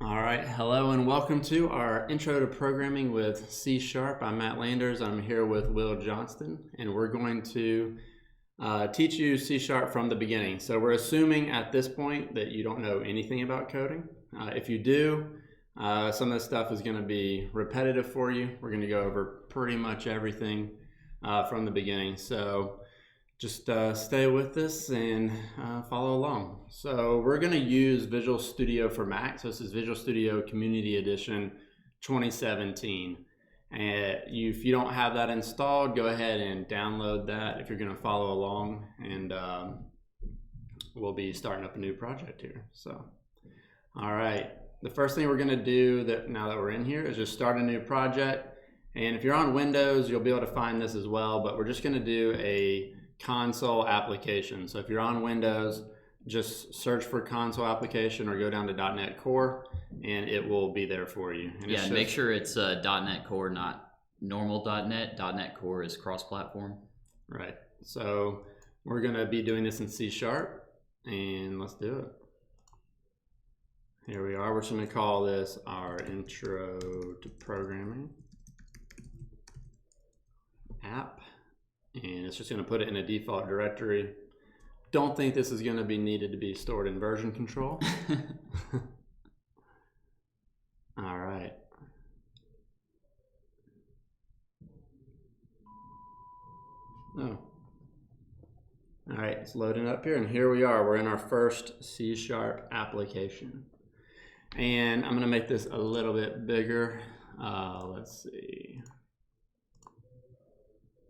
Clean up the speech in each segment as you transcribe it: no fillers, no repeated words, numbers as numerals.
All right, hello and welcome to our Intro to Programming with C#. I'm Matt Landers. I'm here with Will Johnston, and we're going to teach you C# from the beginning. So we're assuming at this point that you don't know anything about coding. If you do, some of this stuff is going to be repetitive for you. We're going to go over pretty much everything from the beginning. So just stay with us and follow along. So we're going to use Visual Studio for Mac. So this is Visual Studio Community Edition 2017. And if you don't have that installed, go ahead and download that if you're going to follow along. And we'll be starting up a new project here. So, all right. The first thing we're going to do now that we're in here is just start a new project. And if you're on Windows, you'll be able to find this as well. But we're just going to do a console application. So if you're on Windows, just search for console application or go down to .NET Core and it will be there for you. And make sure it's .NET Core, not normal .NET. .NET Core is cross-platform. Right. So we're going to be doing this in C# and let's do it. Here we are. We're just going to call this our Intro to Programming app. And it's just going to put it in a default directory. Don't think this is going to be needed to be stored in version control. All right. Oh. All right, it's loading up here, and here we are. We're in our first C# application. And I'm going to make this a little bit bigger. Let's see.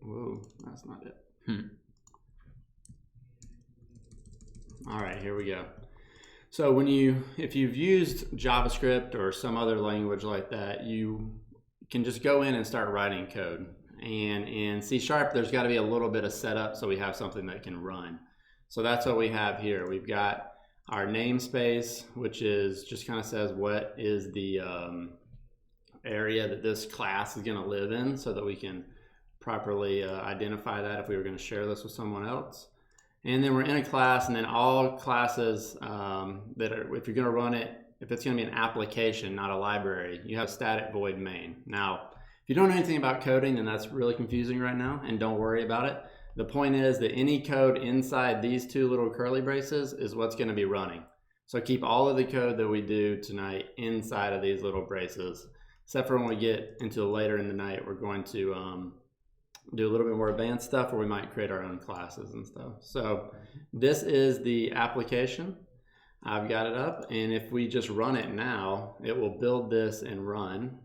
Whoa, that's not it. All right, here we go. So if you've used JavaScript or some other language like that, you can just go in and start writing code. And in C#, there's got to be a little bit of setup so we have something that can run. So that's what we have here. We've got our namespace, which is just kind of says what is the area that this class is going to live in so that we can properly identify that if we were going to share this with someone else. And then we're in a class, and then all classes that are, if you're going to run it, if it's going to be an application, not a library, you have static void main. Now, if you don't know anything about coding, then that's really confusing right now, and don't worry about it. The point is that any code inside these two little curly braces is what's going to be running. So keep all of the code that we do tonight inside of these little braces, except for when we get into later in the night, we're going to do a little bit more advanced stuff where we might create our own classes and stuff. So this is the application. I've got it up, and if we just run it now, it will build this and run.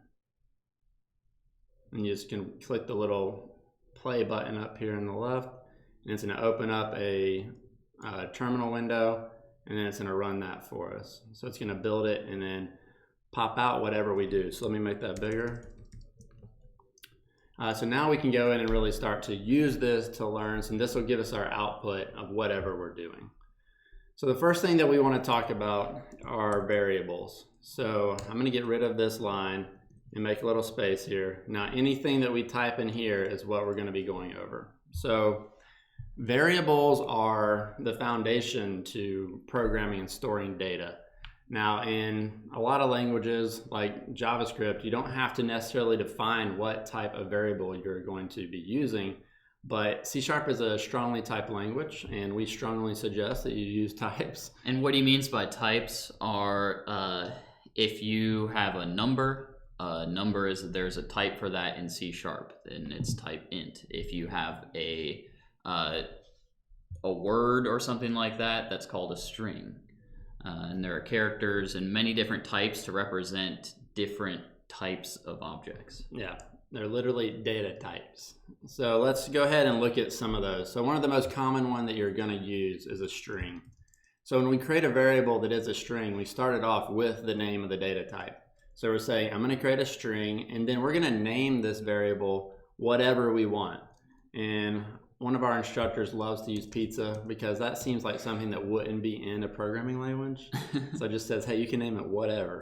And you just can click the little play button up here on the left, and it's going to open up a terminal window, and then it's going to run that for us. So it's going to build it and then pop out whatever we do. So let me make that bigger. So now we can go in and really start to use this to learn, and this will give us our output of whatever we're doing. So the first thing that we want to talk about are variables. So I'm going to get rid of this line and make a little space here. Now anything that we type in here is what we're going to be going over. So variables are the foundation to programming and storing data. Now, in a lot of languages like JavaScript, you don't have to necessarily define what type of variable you're going to be using, but C# is a strongly typed language, and we strongly suggest that you use types. And what he means by types are if you have a number is there's a type for that in C#, and it's type int. If you have a word or something like that, that's called a string. And there are characters and many different types to represent different types of objects. Yeah, they're literally data types. So let's go ahead and look at some of those. So one of the most common one that you're going to use is a string. So when we create a variable that is a string, we started off with the name of the data type. So we're saying, I'm going to create a string, and then we're going to name this variable whatever we want. And one of our instructors loves to use pizza because that seems like something that wouldn't be in a programming language. So it just says, hey, you can name it whatever.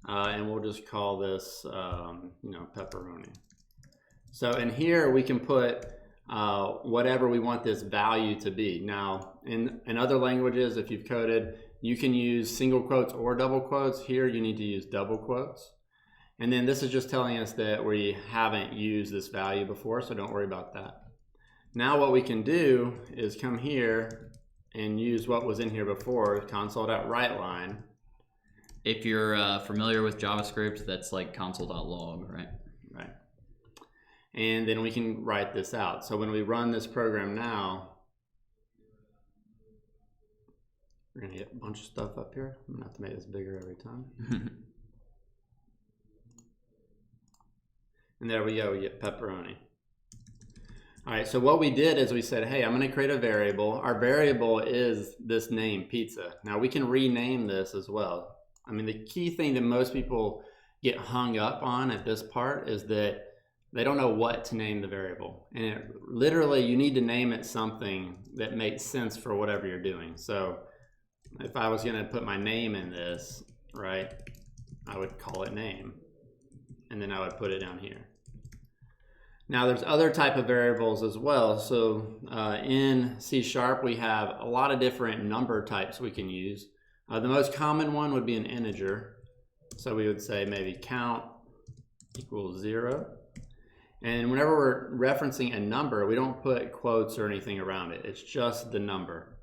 And we'll just call this, pepperoni. So in here we can put whatever we want this value to be. Now, in other languages, if you've coded, You can use single quotes or double quotes. Here you need to use double quotes. And then this is just telling us that we haven't used this value before, so don't worry about that. Now what we can do is come here and use what was in here before, console.writeLine. If you're familiar with JavaScript, that's like console.log, right? Right. And then we can write this out. So when we run this program now, we're gonna get a bunch of stuff up here. I'm gonna have to make this bigger every time. And there we go, we get pepperoni. All right, so what we did is we said, hey, I'm gonna create a variable. Our variable is this name, pizza. Now we can rename this as well. I mean, the key thing that most people get hung up on at this part is that they don't know what to name the variable. And literally, you need to name it something that makes sense for whatever you're doing. So if I was gonna put my name in this, right, I would call it name. And then I would put it down here. Now there's other type of variables as well. So in C# we have a lot of different number types we can use. The most common one would be an integer. So we would say maybe count equals 0. And whenever we're referencing a number, we don't put quotes or anything around it. It's just the number.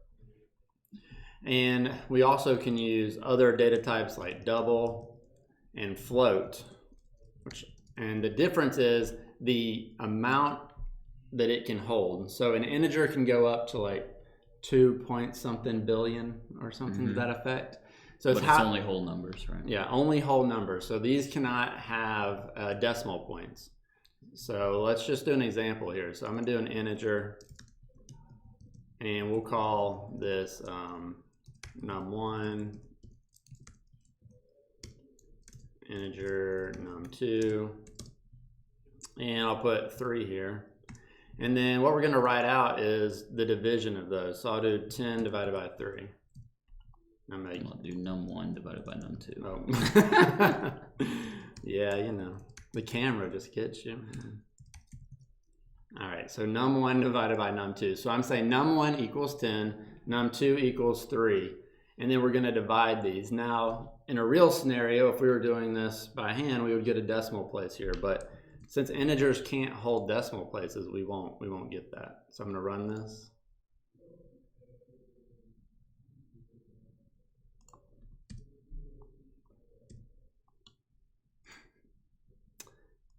And we also can use other data types like double and float. And the difference is the amount that it can hold. So an integer can go up to like 2 point something billion or something to that effect. So it's only whole numbers, right? Yeah, only whole numbers. So these cannot have decimal points. So let's just do an example here. So I'm gonna do an integer, and we'll call this num1, integer num2, and I'll put 3 here. And then what we're going to write out is the division of those. So I'll do 10 divided by 3. I'll do num1 divided by num2. Oh. Yeah, you know, the camera just gets you. All right, so num1 divided by num2. So I'm saying num1 equals 10, num2 equals 3. And then we're going to divide these. Now, in a real scenario, if we were doing this by hand, we would get a decimal place here. But since integers can't hold decimal places, we won't get that. So I'm going to run this.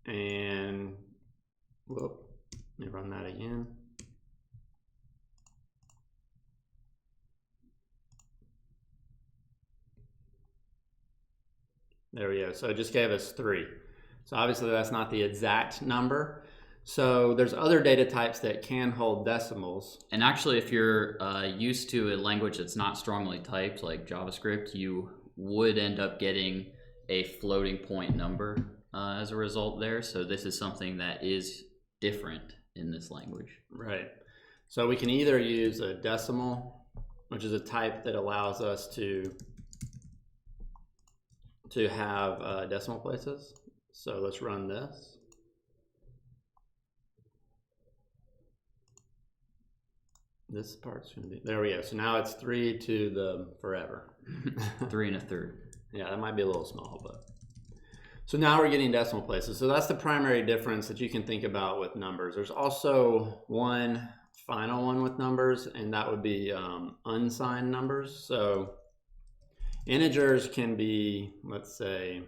And whoop, let me run that again. There we go. So it just gave us 3. So obviously that's not the exact number. So there's other data types that can hold decimals. And actually, if you're used to a language that's not strongly typed, like JavaScript, you would end up getting a floating point number as a result there. So this is something that is different in this language. Right. So we can either use a decimal, which is a type that allows us to have decimal places. So let's run this. This part's going to be, there we go. So now it's 3 to the forever. 3 1/3. Yeah, that might be a little small, but. So now we're getting decimal places. So that's the primary difference that you can think about with numbers. There's also one final one with numbers, and that would be unsigned numbers. So integers can be, let's say,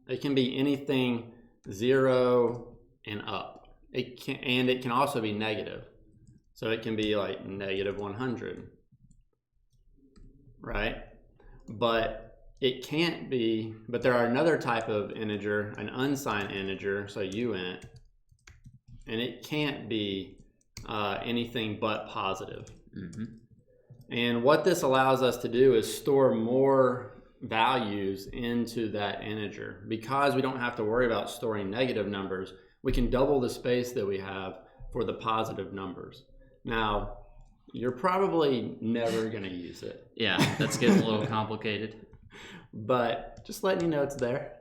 it can be anything 0 and up. It can also be negative. So it can be like -100, right? But it can't be, but there are another type of integer, an unsigned integer, so uint, and it can't be anything but positive. Mm-hmm. And what this allows us to do is store more values into that integer. Because we don't have to worry about storing negative numbers, we can double the space that we have for the positive numbers. Now, you're probably never going to use it. Yeah, that's getting a little complicated. But just letting you know it's there.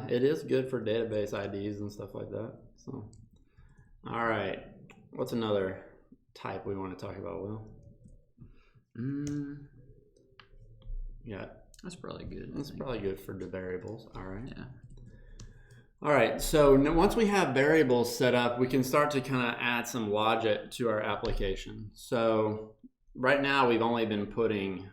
It is good for database IDs and stuff like that. So, all right. What's another type we want to talk about, Will? Yeah, that's probably good. That's probably good for the variables. All right. Yeah. All right, so once we have variables set up, we can start to kind of add some logic to our application. So right now we've only been putting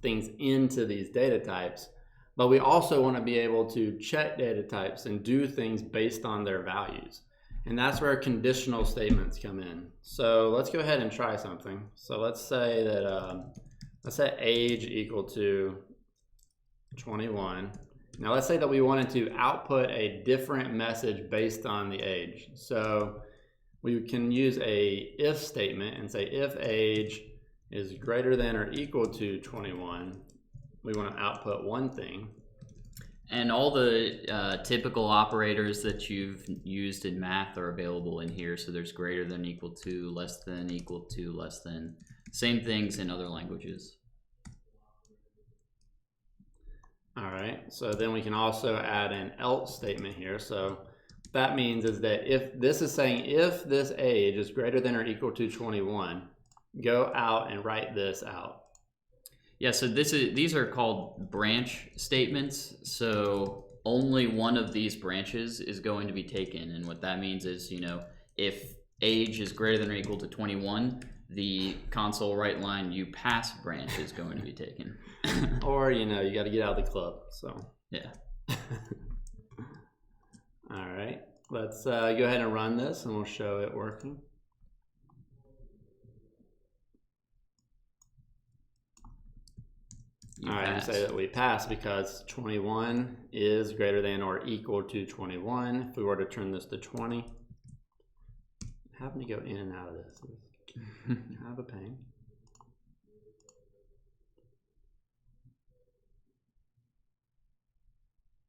things into these data types, but we also want to be able to check data types and do things based on their values. And that's where conditional statements come in. So let's go ahead and try something. So let's say that, let's set age equal to 21. Now let's say that we wanted to output a different message based on the age. So we can use a if statement and say if age is greater than or equal to 21, we want to output one thing. And all the typical operators that you've used in math are available in here. So there's greater than, equal to, less than, equal to, less than. Same things in other languages. All right, so then we can also add an else statement here. So that means is that if this is saying if this age is greater than or equal to 21, go out and write this out. Yeah, so these are called branch statements. So only one of these branches is going to be taken. And what that means is, if age is greater than or equal to 21, the console write line you pass branch is going to be taken. Or, you got to get out of the club, so. Yeah. All right, let's go ahead and run this and we'll show it working. All right, we say that we pass because 21 is greater than or equal to 21. If we were to turn this to 20, having to go in and out of this is kind of a pain.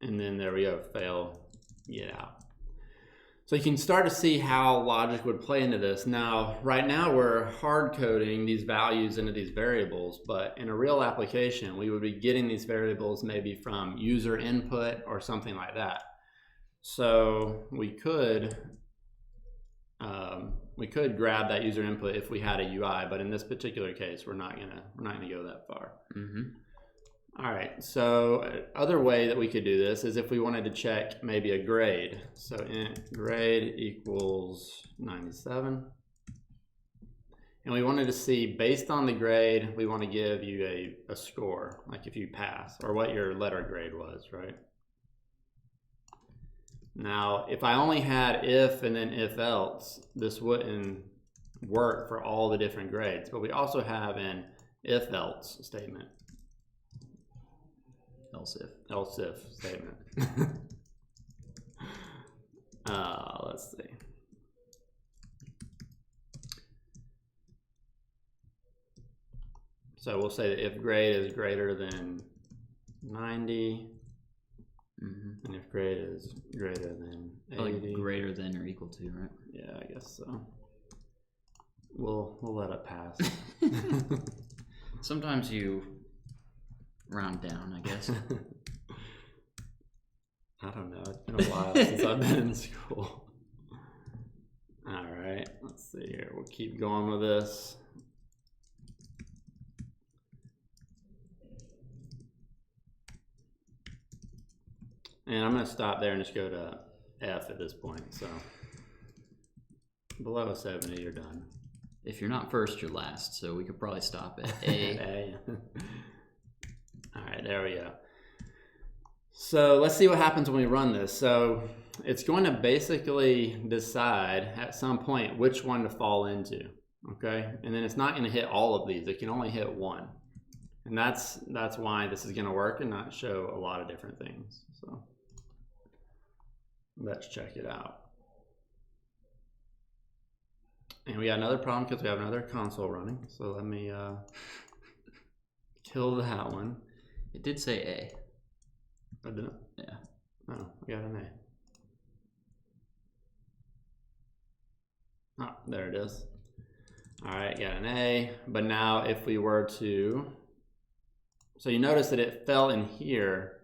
And then there we go, fail, get out. So you can start to see how logic would play into this. Now, right now we're hard coding these values into these variables, but in a real application, we would be getting these variables maybe from user input or something like that. So we could grab that user input if we had a UI, but in this particular case, we're not gonna go that far. Mm-hmm. All right, so other way that we could do this is if we wanted to check maybe a grade. So int grade equals 97. And we wanted to see, based on the grade, we want to give you a score, like if you pass, or what your letter grade was, right? Now, if I only had if and then if else, this wouldn't work for all the different grades, but we also have an if else statement. Else if statement. Let's see. So we'll say that if grade is greater than 90, and if grade is greater than 80. Like greater than or equal to, right? Yeah, I guess so. We'll let it pass. Sometimes you round down, I guess. I don't know. It's been a while since I've been in school. All right, let's see here. We'll keep going with this. And I'm going to stop there and just go to F at this point. So below a 70, you're done. If you're not first, you're last. So we could probably stop at A. A. All right, there we go. So let's see what happens when we run this. So it's going to basically decide at some point which one to fall into, okay? And then it's not going to hit all of these. It can only hit one. And that's why this is going to work and not show a lot of different things. So let's check it out. And we got another problem because we have another console running. So let me kill that one. It did say A. Oh, did it? Yeah. Oh, we got an A. Oh, there it is. All right, got an A. But now if we were to, so you notice that it fell in here,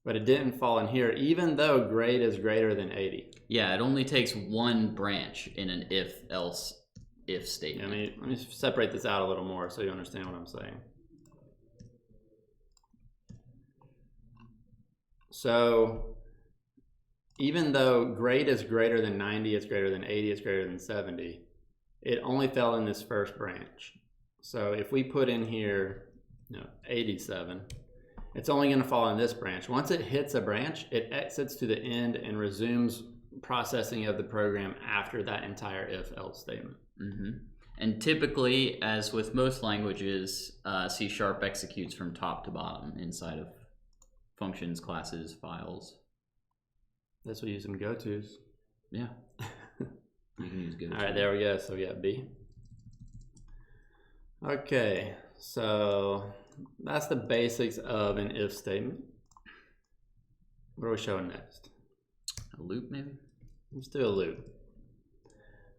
but it didn't fall in here, even though grade is greater than 80. Yeah, it only takes one branch in an if-else if statement. Let me separate this out a little more so you understand what I'm saying. So even though grade is greater than 90, it's greater than 80, it's greater than 70, it only fell in this first branch. So if we put in here 87, it's only going to fall in this branch. Once it hits a branch, it exits to the end and resumes processing of the program after that entire if-else statement. Mm-hmm. And typically, as with most languages, C# executes from top to bottom inside of functions, classes, files. That's what we use some go-tos. Yeah. You can use go-to. All right, there we go. So we got B. Okay, so that's the basics of an if statement. What are we showing next? A loop, maybe? Let's do a loop.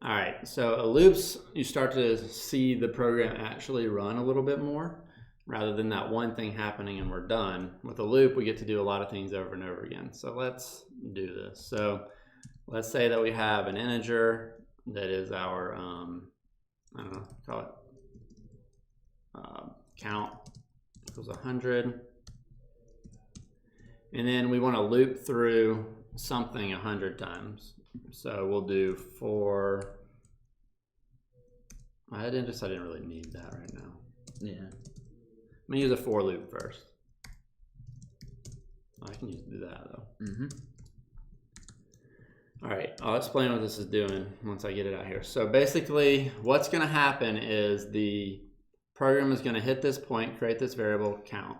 All right, so a loop's, you start to see the program actually run a little bit more rather than that one thing happening and we're done. With a loop, we get to do a lot of things over and over again. So let's do this. So let's say that we have an integer that is our, I don't know, call it count equals 100. And then we want to loop through something 100 times. So we'll do for, I didn't really need that right now. Yeah. I'm gonna use a for loop first. I can do that though. Mm-hmm. All right, I'll explain what this is doing once I get it out here. So basically what's gonna happen is the program is gonna hit this point, create this variable count.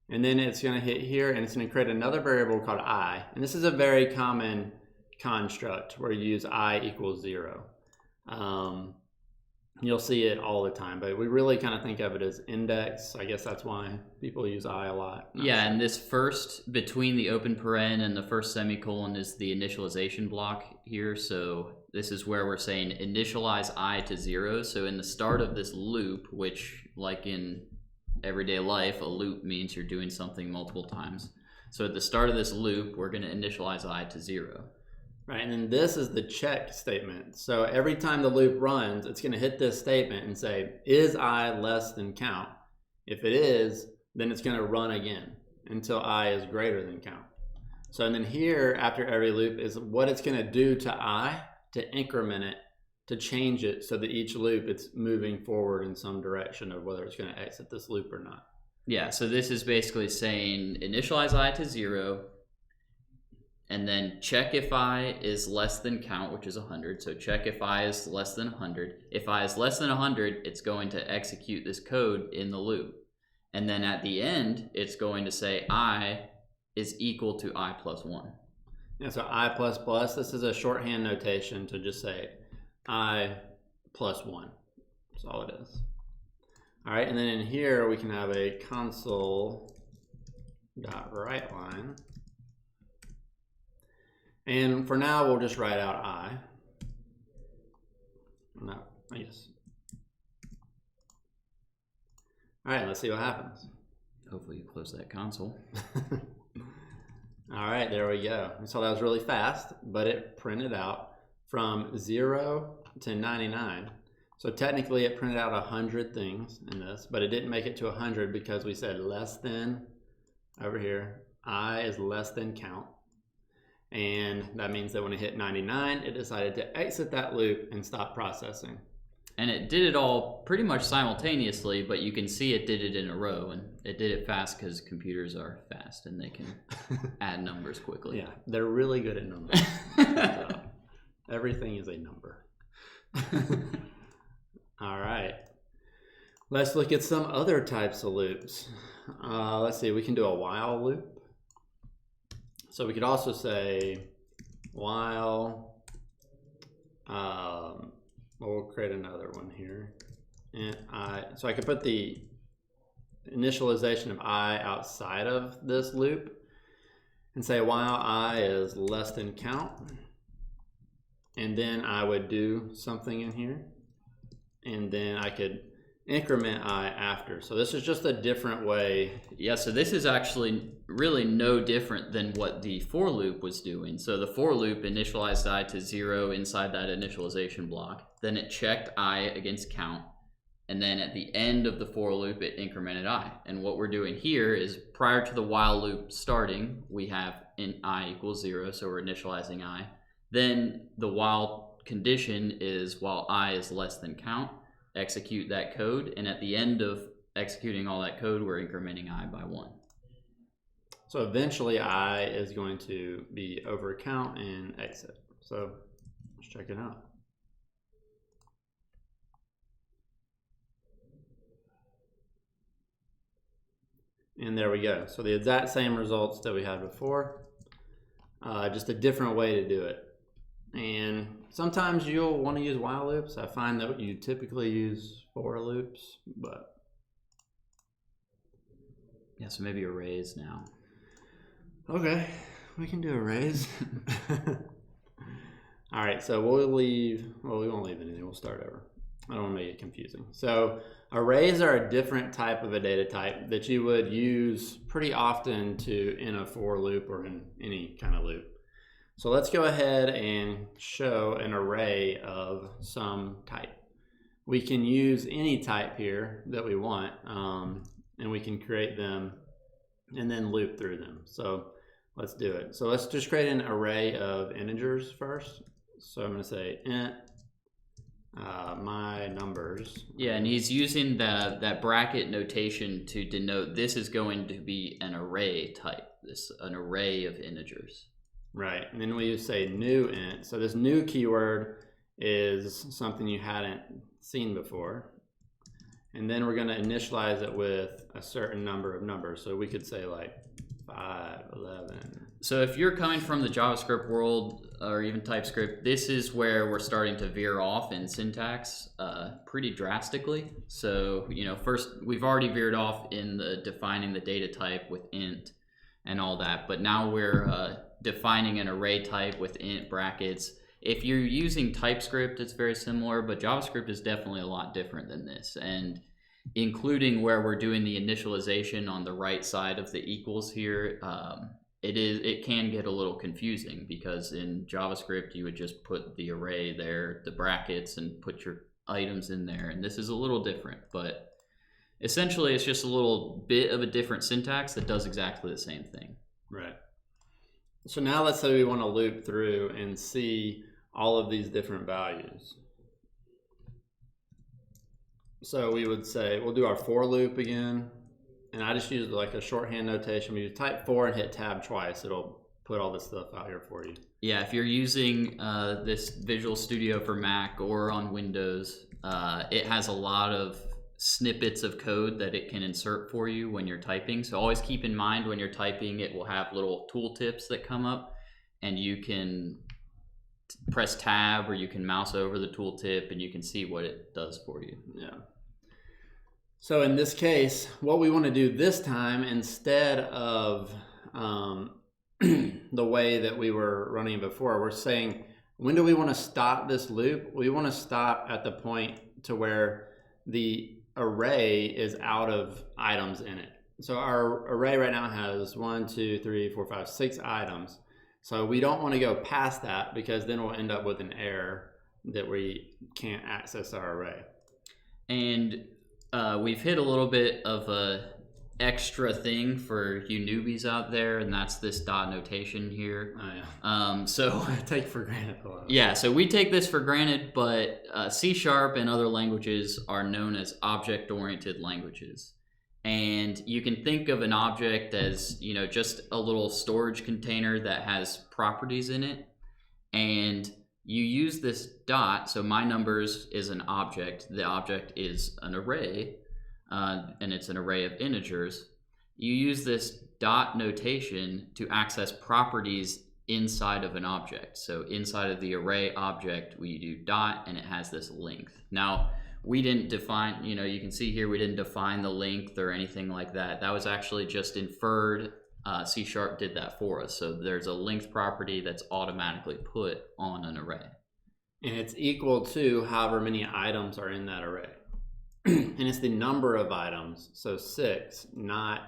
And then it's gonna hit here and it's gonna create another variable called I. And this is a very common construct where you use I equals 0. You'll see it all the time, but we really kind of think of it as index. I guess that's why people use I a lot. Yeah, and this first, between the open paren and the first semicolon is the initialization block here. So this is where we're saying initialize I to 0. So in the start of this loop, which like in everyday life, a loop means you're doing something multiple times. So at the start of this loop, we're going to initialize I to 0. Right, and then this is the check statement. So every time the loop runs, it's going to hit this statement and say, is I less than count? If it is, then it's going to run again until I is greater than count. So and then here, after every loop, is what it's going to do to I to increment it, to change it so that each loop it's moving forward in some direction of whether it's going to exit this loop or not. Yeah, so this is basically saying initialize I to 0, and then check if I is less than count, which is 100. So check if I is less than 100. If I is less than 100, it's going to execute this code in the loop. And then at the end, it's going to say I is equal to I plus 1. Yeah, so I plus plus, this is a shorthand notation to just say I plus 1. That's all it is. All right, and then in here, we can have a console.writeLine. And for now, we'll just write out I. No, yes. All right, let's see what happens. Hopefully you close that console. All right, there we go. We saw that was really fast, but it printed out from 0 to 99. So technically it printed out 100 things in this, but it didn't make it to 100 because we said less than, over here, I is less than count. And that means that when it hit 99, it decided to exit that loop and stop processing. And it did it all pretty much simultaneously, but you can see it did it in a row, and it did it fast because computers are fast and they can add numbers quickly. Yeah, they're really good at numbers. So, everything is a number. All right. Let's look at some other types of loops. Let's see, we can do a while loop. So we could also say while, we'll create another one here. And so I could put the initialization of I outside of this loop and say while I is less than count. And then I would do something in here. And then I could increment I after. So this is just a different way. Yeah, so this is actually really no different than what the for loop was doing. So the for loop initialized I to 0 inside that initialization block. Then it checked I against count. And then at the end of the for loop, it incremented I. And what we're doing here is prior to the while loop starting, we have in I equals 0, so we're initializing I. Then the while condition is while I is less than count, execute that code. And at the end of executing all that code, we're incrementing I by 1. So eventually I is going to be over count and exit. So let's check it out. And there we go. So the exact same results that we had before, just a different way to do it. And sometimes you'll want to use while loops. I find that you typically use for loops, but yeah, so maybe arrays now. Okay, we can do arrays. All right, so we'll leave, well, we won't leave anything. We'll start over. I don't want to make it confusing. So arrays are a different type of a data type that you would use pretty often in a for loop or in any kind of loop. So let's go ahead and show an array of some type. We can use any type here that we want, and we can create them and then loop through them. So let's do it. So let's just create an array of integers first. So I'm going to say int my numbers. Yeah, and he's using that bracket notation to denote this is going to be an array type, an array of integers. Right, and then we say new int. So this new keyword is something you hadn't seen before. And then we're going to initialize it with a certain number of numbers. So we could say like 5, 11. So if you're coming from the JavaScript world or even TypeScript, this is where we're starting to veer off in syntax pretty drastically. So, first we've already veered off in the defining the data type with int and all that, but now we're defining an array type with int brackets. If you're using TypeScript, it's very similar, but JavaScript is definitely a lot different than this. And including where we're doing the initialization on the right side of the equals here, it can get a little confusing because in JavaScript you would just put the array there, the brackets, and put your items in there. And this is a little different, but essentially it's just a little bit of a different syntax that does exactly the same thing. Right. So now let's say we want to loop through and see all of these different values. So we would say, we'll do our for loop again. And I just use like a shorthand notation. We type 4 and hit tab twice. It'll put all this stuff out here for you. Yeah, if you're using this Visual Studio for Mac or on Windows, it has a lot of snippets of code that it can insert for you when you're typing. So always keep in mind when you're typing, it will have little tooltips that come up, and you can press tab or you can mouse over the tooltip and you can see what it does for you. Yeah. So in this case, what we want to do this time, instead of the way that we were running before, we're saying, when do we want to stop this loop? We want to stop at the point to where the array is out of items in it. So our array right now has 1, 2, 3, 4, 5, 6 items. So we don't want to go past that because then we'll end up with an error that we can't access our array. And we've hit a little bit of a extra thing for you newbies out there, and that's this dot notation here. Oh, yeah. So I take for granted a lot. Yeah, so we take this for granted, but C# and other languages are known as object-oriented languages. And you can think of an object as, just a little storage container that has properties in it. And you use this dot, so my numbers is an object. The object is an array, and it's an array of integers. You use this dot notation to access properties inside of an object. So inside of the array object, we do dot, and it has this length. Now, we didn't define, you can see here we didn't define the length or anything like that. That was actually just inferred. C# did that for us. So there's a length property that's automatically put on an array. And it's equal to however many items are in that array. and it's the number of items. So 6, not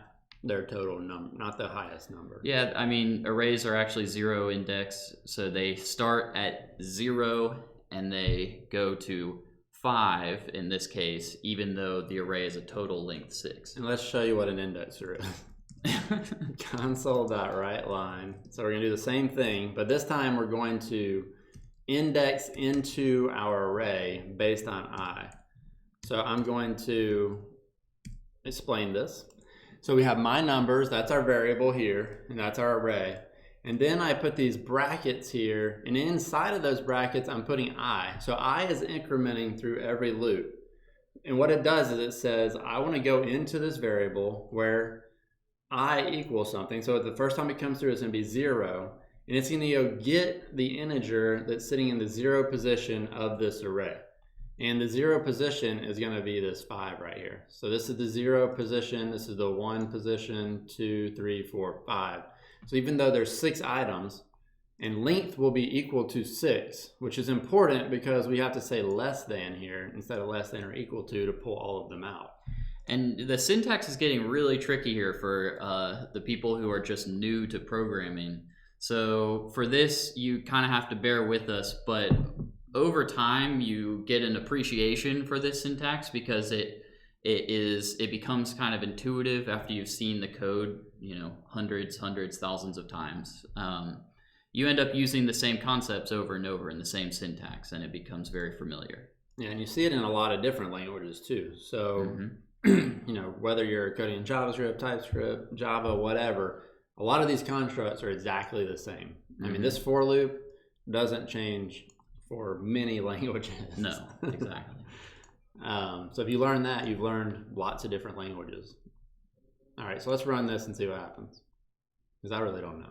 their total number, not the highest number. Yeah, I mean, arrays are actually 0 index, so they start at 0 and they go to 5 in this case, even though the array is a total length 6. And let's show you what an indexer is. Console.writeLine. So we're going to do the same thing, but this time we're going to index into our array based on I. So I'm going to explain this. So we have my numbers, that's our variable here, and that's our array. And then I put these brackets here, and inside of those brackets I'm putting I. So I is incrementing through every loop. And what it does is it says, I want to go into this variable where I equals something. So the first time it comes through, it's going to be 0. And it's going to go get the integer that's sitting in the 0 position of this array. And the 0 position is going to be this 5 right here. So this is the 0 position. This is the 1 position, 2, 3, 4, 5. So even though there's 6 items, and length will be equal to 6, which is important because we have to say less than here instead of less than or equal to pull all of them out. And the syntax is getting really tricky here for the people who are just new to programming. So for this, you kind of have to bear with us, but over time you get an appreciation for this syntax because it becomes kind of intuitive after you've seen the code, hundreds, thousands of times. You end up using the same concepts over and over in the same syntax, and it becomes very familiar. Yeah, and you see it in a lot of different languages too. So, whether you're coding in JavaScript, TypeScript, Java, whatever, a lot of these constructs are exactly the same. I mean, this for loop doesn't change for many languages. No, exactly. So if you learn that, you've learned lots of different languages. All right, so let's run this and see what happens, because I really don't know.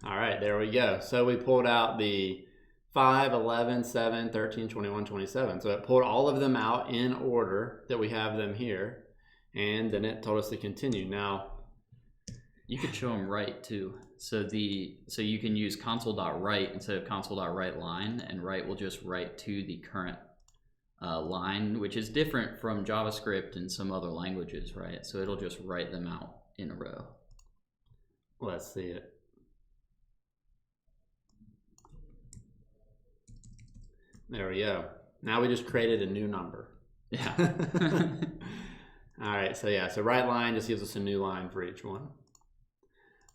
All right, there we go. So we pulled out the 5, 11, 7, 13, 21, 27. So it pulled all of them out in order that we have them here, and then it told us to continue. Now, you could show them write too. So you can use console.write instead of console.writeLine, and write will just write to the current line, which is different from JavaScript and some other languages, right? So it'll just write them out in a row. Let's see it. There we go. Now we just created a new number. Yeah. All right, so WriteLine just gives us a new line for each one.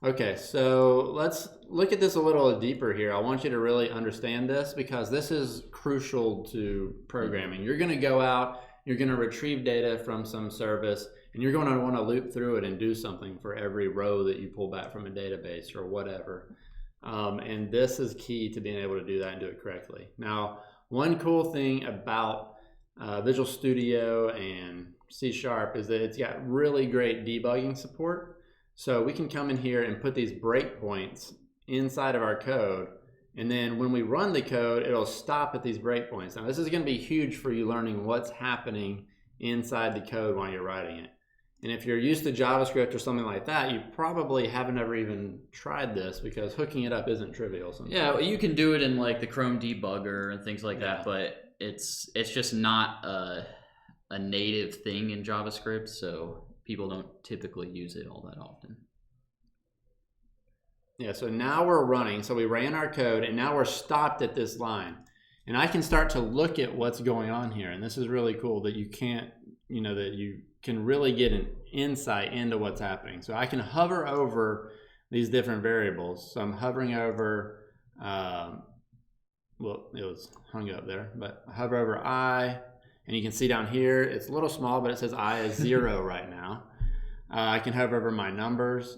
Okay, so let's look at this a little deeper here. I want you to really understand this because this is crucial to programming. You're going to go out, you're going to retrieve data from some service, and you're going to want to loop through it and do something for every row that you pull back from a database or whatever. And this is key to being able to do that and do it correctly. Now, one cool thing about Visual Studio and C# is that it's got really great debugging support. So we can come in here and put these breakpoints inside of our code, and then when we run the code, it'll stop at these breakpoints. Now this is going to be huge for you learning what's happening inside the code while you're writing it. And if you're used to JavaScript or something like that, you probably haven't ever even tried this because hooking it up isn't trivial sometimes. Yeah, you can do it in like the Chrome debugger and things like that, but it's just not a native thing in JavaScript, so people don't typically use it all that often. Yeah, so now we're running. So we ran our code, and now we're stopped at this line. And I can start to look at what's going on here. And this is really cool that you can't, that you can really get an insight into what's happening. So I can hover over these different variables. So I'm hovering over, well, it was hung up there, but I hover over I. And you can see down here, it's a little small, but it says I is 0 right now. I can hover over my numbers,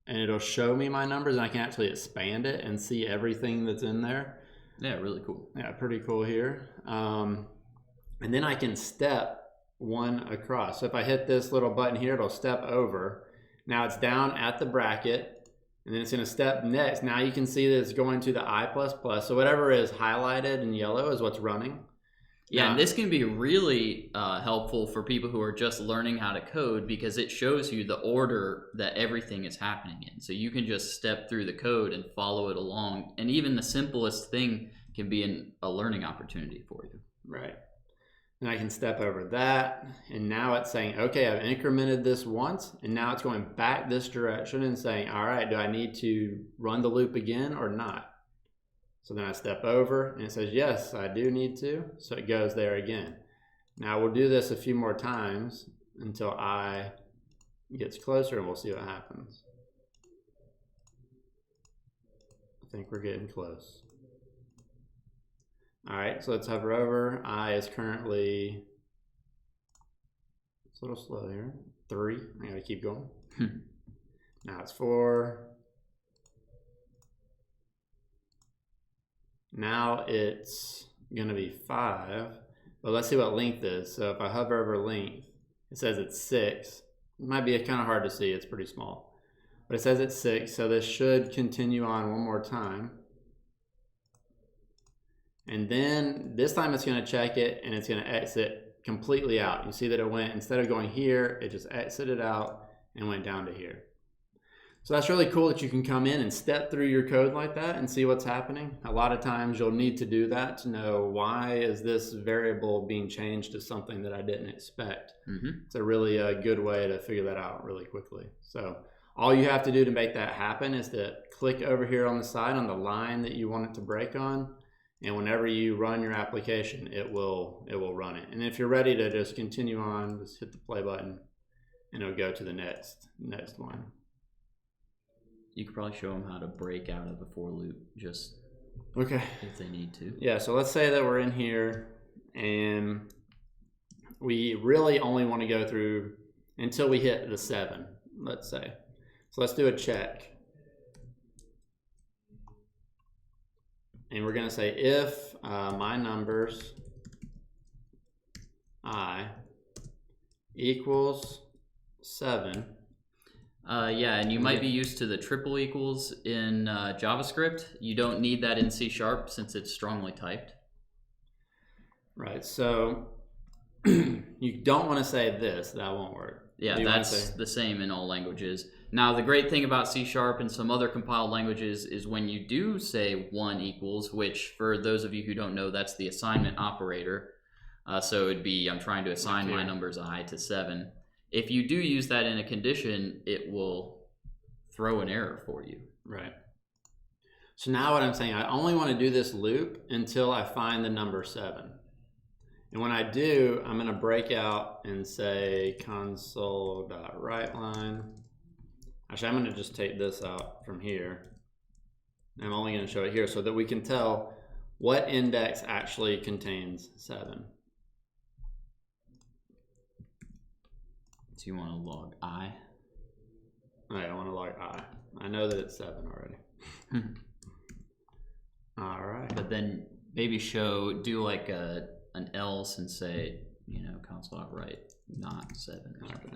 and it'll show me my numbers, and I can actually expand it and see everything that's in there. Yeah, really cool. Yeah, pretty cool here. And then I can step one across. So if I hit this little button here, it'll step over. Now it's down at the bracket, and then it's going to step next. Now you can see that it's going to the I++. So whatever is highlighted in yellow is what's running. Yeah, and this can be really helpful for people who are just learning how to code because it shows you the order that everything is happening in. So you can just step through the code and follow it along. And even the simplest thing can be a learning opportunity for you. Right. And I can step over that, and now it's saying, okay, I've incremented this once, and now it's going back this direction and saying, all right, do I need to run the loop again or not? So then I step over, and it says, yes, I do need to, so it goes there again. Now we'll do this a few more times until I gets closer, and we'll see what happens. I think we're getting close. All right, so let's hover over. I is currently, it's a little slow here, 3. I gotta keep going. Now it's 4. Now it's gonna be 5, but let's see what length is. So if I hover over length, it says it's 6. It might be kind of hard to see, it's pretty small. But it says it's 6, so this should continue on one more time. And then this time it's going to check it and it's going to exit completely out. You see that it went, instead of going here, it just exited out and went down to here. So that's really cool that you can come in and step through your code like that and see what's happening. A lot of times you'll need to do that to know, why is this variable being changed to something that I didn't expect. It's a really good way to figure that out really quickly. So all you have to do to make that happen is to click over here on the side on the line that you want it to break on. And whenever you run your application, it will run it. And if you're ready to just continue on, just hit the play button and it'll go to the next one. You could probably show them how to break out of the for loop, just okay, if they need to. Yeah, so let's say that we're in here and we really only want to go through until we hit the 7, let's say. So let's do a check. And we're going to say if my numbers I equals 7. Yeah, and you might be used to the triple equals in JavaScript. You don't need that in C# since it's strongly typed. Right, so you don't want to say this, that won't work. Yeah, that's the same in all languages. Now, the great thing about C# and some other compiled languages is when you do say 1 equals, which for those of you who don't know, that's the assignment operator. So it'd be, I'm trying to assign my numbers I to 7. If you do use that in a condition, it will throw an error for you. Right. So now what I'm saying, I only want to do this loop until I find the number 7. And when I do, I'm going to break out and say console.writeLine. Actually, I'm going to just take this out from here. I'm only going to show it here so that we can tell what index actually contains 7. So you want to log I? Oh, yeah, I want to log I. I know that it's 7 already. All right. But then maybe do like an else and say, console.write not 7 or something.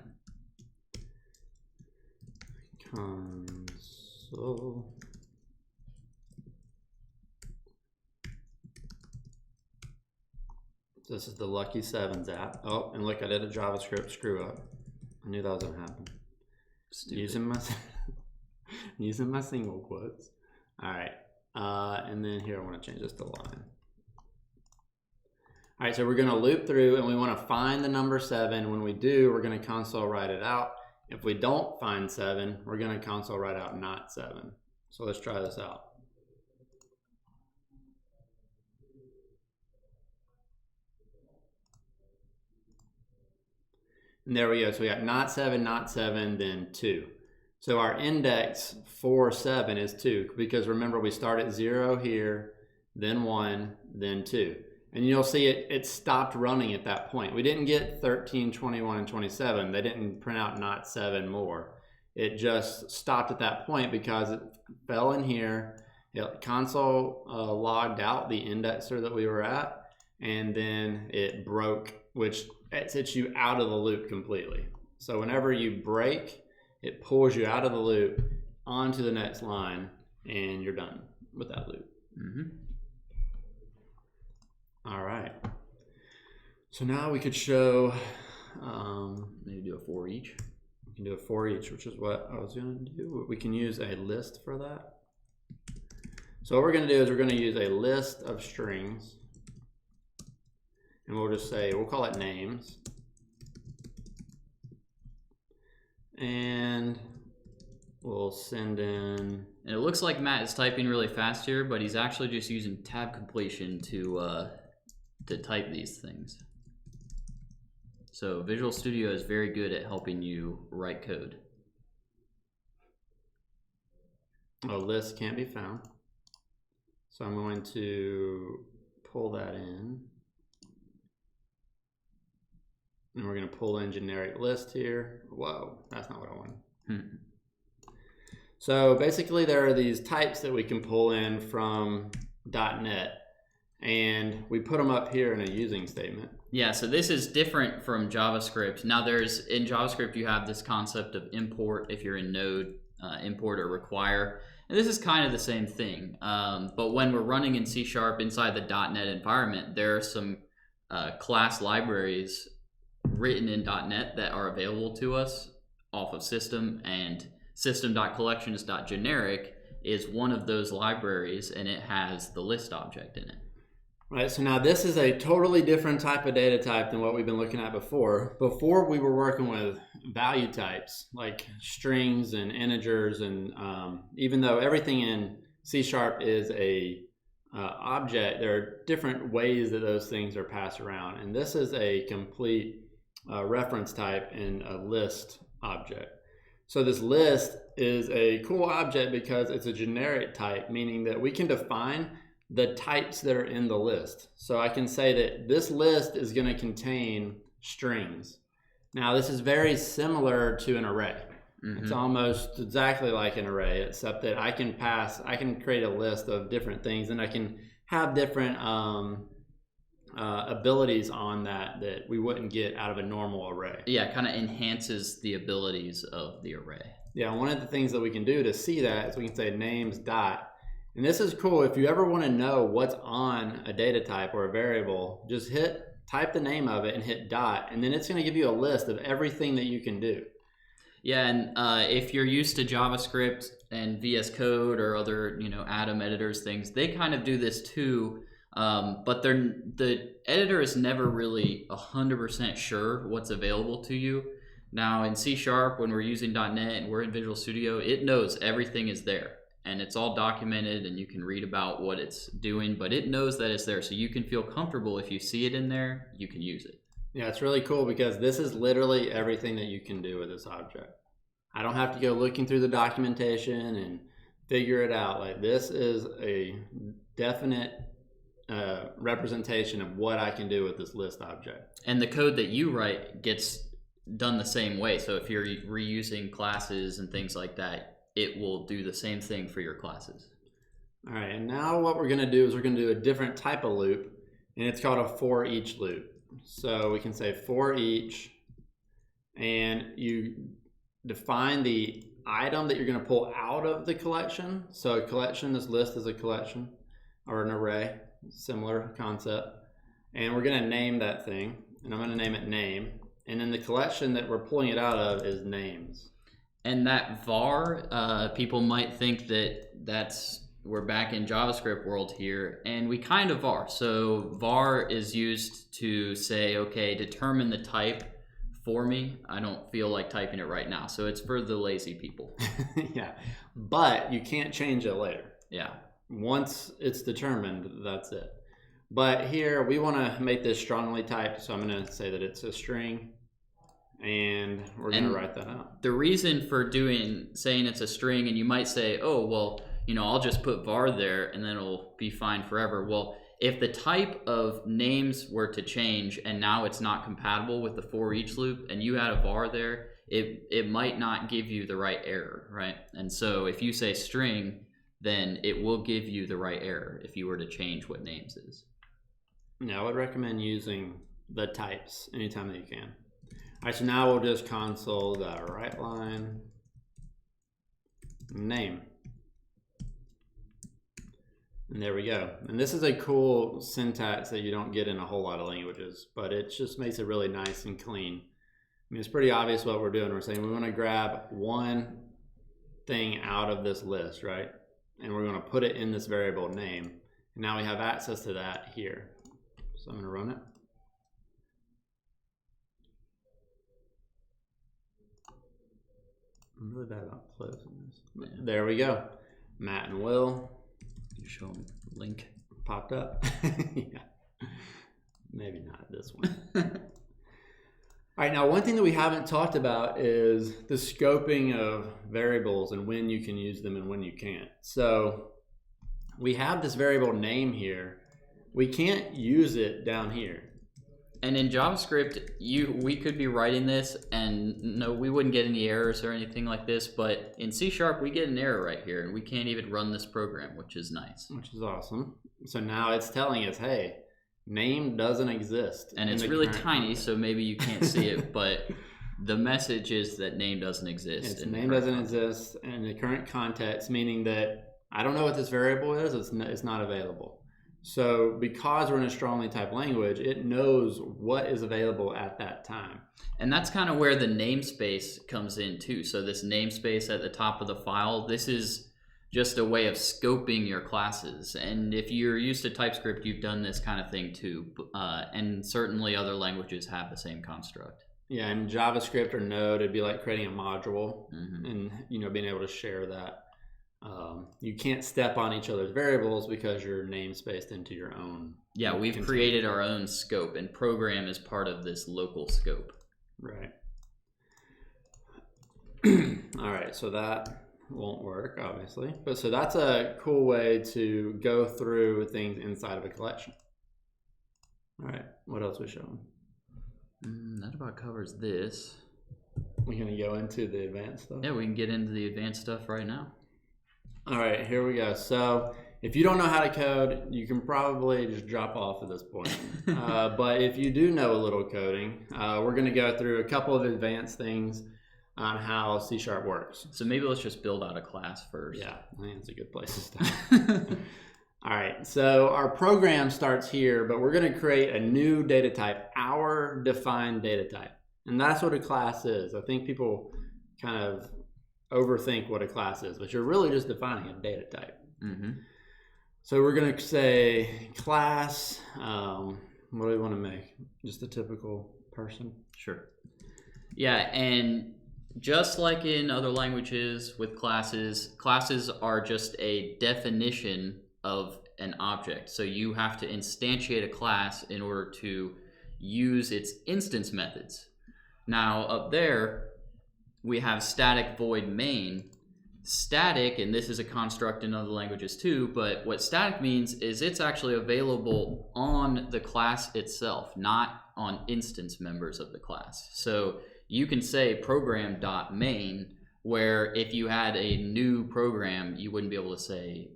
Console. This is the Lucky Sevens app. Oh, and look, I did a JavaScript screw up. I knew that was gonna happen. Stupid. Using my single quotes. All right, and then here I want to change this to line. All right, so we're gonna loop through, and we want to find the number 7. When we do, we're gonna console write it out. If we don't find 7, we're gonna console write out not 7. So let's try this out. And there we go. So we got not 7, then 2. So our index for 7 is 2, because remember we start at 0 here, then 1, then 2. And you'll see it stopped running at that point. We didn't get 13, 21, and 27. They didn't print out not 7 more. It just stopped at that point because it fell in here. Console logged out the indexer that we were at, and then it broke, which sets you out of the loop completely. So whenever you break, it pulls you out of the loop onto the next line, and you're done with that loop. All right. So now we could show, maybe do a for each. We can do a for each, which is what I was going to do. We can use a list for that. So what we're going to do is we're going to use a list of strings, and we'll just say, we'll call it names. And we'll send in. And it looks like Matt is typing really fast here, but he's actually just using tab completion to type these things. So Visual Studio is very good at helping you write code. A list can't be found. So I'm going to pull that in. And we're going to pull in generic list here. Whoa, that's not what I wanted. So basically there are these types that we can pull in from .NET, and we put them up here in a using statement. Yeah, so this is different from JavaScript. Now in JavaScript you have this concept of import if you're in Node, import or require. And this is kind of the same thing. But when we're running in C# inside the .NET environment, there are some class libraries written in .NET that are available to us off of system, and system.collections.generic is one of those libraries, and it has the list object in it. Right, so now this is a totally different type of data type than what we've been looking at before. Before we were working with value types like strings and integers, and even though everything in C# is a object, there are different ways that those things are passed around, and this is a complete reference type in a list object. So this list is a cool object because it's a generic type, meaning that we can define the types that are in the list. So I can say that this list is going to contain strings. Now this is very similar to an array. It's almost exactly like an array, except that I can create a list of different things, and I can have different abilities on that we wouldn't get out of a normal array. Yeah, it kind of enhances the abilities of the array. Yeah, one of the things that we can do to see that is we can say names dot. And this is cool. If you ever want to know what's on a data type or a variable, just type the name of it and hit dot, and then it's going to give you a list of everything that you can do. Yeah, and if you're used to JavaScript and VS Code or other, Atom editors, things, they kind of do this too. But the editor is never really 100% sure what's available to you. Now in C#, when we're using .NET and we're in Visual Studio, it knows everything is there, and it's all documented, and you can read about what it's doing, but it knows that it's there, so you can feel comfortable if you see it in there, you can use it. Yeah, it's really cool because this is literally everything that you can do with this object. I don't have to go looking through the documentation and figure it out. Like, this is a definite representation of what I can do with this list object. And the code that you write gets done the same way. So if you're reusing classes and things like that, it will do the same thing for your classes. All right, and now what we're going to do is we're going to do a different type of loop, and it's called a for each loop. So we can say for each, and you define the item that you're going to pull out of the collection. So a collection, this list is a collection or an array, similar concept. And we're going to name that thing, and I'm going to name it name. And then the collection that we're pulling it out of is names. And that var, people might think we're back in JavaScript world here, and we kind of are. So var is used to say, okay, determine the type for me. I don't feel like typing it right now. So it's for the lazy people. Yeah, but you can't change it later. Yeah. Once it's determined, that's it. But here we want to make this strongly typed, so I'm going to say that it's a string, and we're going to write that out. The reason for saying it's a string, and you might say, oh, well, I'll just put var there and then it'll be fine forever. Well, if the type of names were to change and now it's not compatible with the for each loop and you had a var there, it might not give you the right error, right? And so if you say string, then it will give you the right error if you were to change what names is. Now, I would recommend using the types anytime that you can. All right, so now we'll just console the right line name. And there we go. And this is a cool syntax that you don't get in a whole lot of languages, but it just makes it really nice and clean. I mean, it's pretty obvious what we're doing. We're saying we want to grab one thing out of this list, right? and we're going to put it in this variable name. And now we have access to that here. So I'm going to run it. I'm really bad about closing this. Yeah. There we go. Matt and Will. You show them the link. Popped up. Yeah. Maybe not this one. All right, now one thing that we haven't talked about is the scoping of variables and when you can use them and when you can't. So we have this variable name here. We can't use it down here. And in JavaScript, we could be writing this and no, we wouldn't get any errors or anything like this, but in C# we get an error right here and we can't even run this program, which is nice. Which is awesome. So now it's telling us, hey, name doesn't exist. And it's really tiny, so maybe you can't see it, but the message is that name doesn't exist. Name doesn't exist in the current context, meaning that I don't know what this variable is, it's not available. So because we're in a strongly typed language, it knows what is available at that time. And that's kind of where the namespace comes in too. So this namespace at the top of the file, this is just a way of scoping your classes. And if you're used to TypeScript, you've done this kind of thing too. And certainly other languages have the same construct. Yeah, in JavaScript or Node, it'd be like creating a module and being able to share that. You can't step on each other's variables because you're namespaced into your own. Yeah, we've container. created our own scope, and program is part of this local scope. Right. All right, so that won't work, obviously. But so that's a cool way to go through things inside of a collection. All right, what else we showing? That about covers this. We're going to go into the advanced stuff? Yeah, we can get into the advanced stuff right now. All right, here we go. So if you don't know how to code, you can probably just drop off at this point. But if you do know a little coding, we're going to go through a couple of advanced things on how C# works. So maybe let's just build out a class first. Yeah, I think it's a good place to start. All right, so our program starts here, but we're going to create a new data type, our defined data type. And that's what a class is. I think people kind of overthink what a class is, but you're really just defining a data type. So we're going to say class, what do we want to make? Just a typical person? Sure. Yeah, and just like in other languages with classes, classes are just a definition of an object. So you have to instantiate a class in order to use its instance methods. Now up there, we have static void main. Static, and this is a construct in other languages too, but what static means is it's actually available on the class itself, not on instance members of the class. So you can say program.main, where if you had a new program, you wouldn't be able to say,